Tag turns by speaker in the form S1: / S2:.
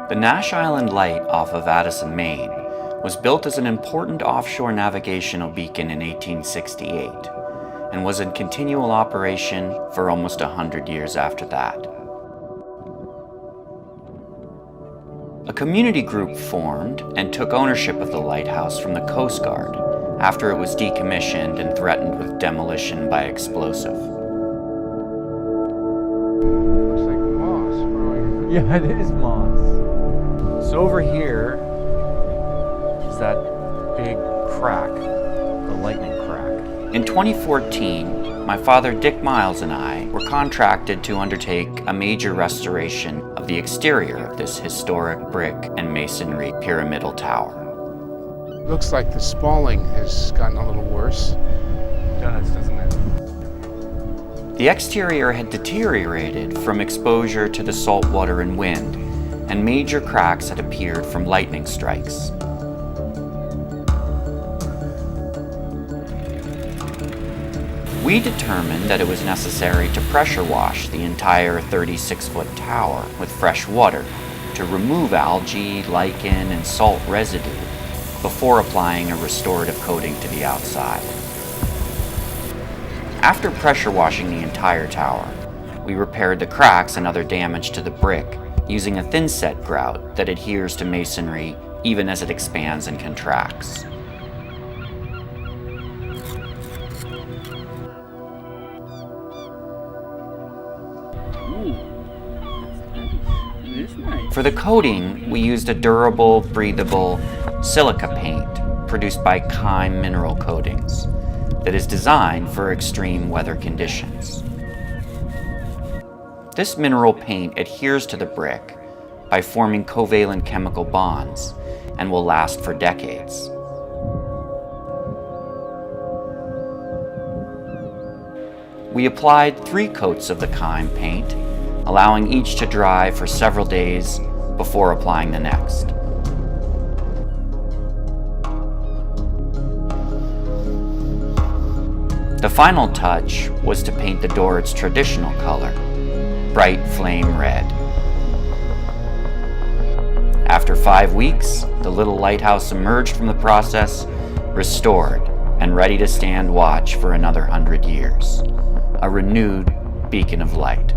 S1: The Nash Island Light off of Addison, Maine, was built as an important offshore navigational beacon in 1868 and was in continual operation for almost 100 years after that. A community group formed and took ownership of the lighthouse from the Coast Guard after it was decommissioned and threatened with demolition by explosive.
S2: Looks like moss growing.
S3: Yeah, it is moss. So over here is that big crack, the lightning crack.
S1: In 2014, my father Dick Miles and I were contracted to undertake a major restoration of the exterior of this historic brick and masonry pyramidal tower.
S2: Looks like the spalling has gotten a little worse.
S3: It does, doesn't it?
S1: The exterior had deteriorated from exposure to the salt water and wind, and major cracks had appeared from lightning strikes. We determined that it was necessary to pressure wash the entire 36-foot tower with fresh water to remove algae, lichen, and salt residue before applying a restorative coating to the outside. After pressure washing the entire tower, we repaired the cracks and other damage to the brick using a thin-set grout that adheres to masonry even as it expands and contracts. For the coating, we used a durable, breathable silica paint produced by Chyme Mineral Coatings that is designed for extreme weather conditions. This mineral paint adheres to the brick by forming covalent chemical bonds and will last for decades. We applied 3 coats of the Chyme paint, allowing each to dry for several days before applying the next. The final touch was to paint the door its traditional color, bright flame red. After 5 weeks, the little lighthouse emerged from the process, restored and ready to stand watch for another 100 years, a renewed beacon of light.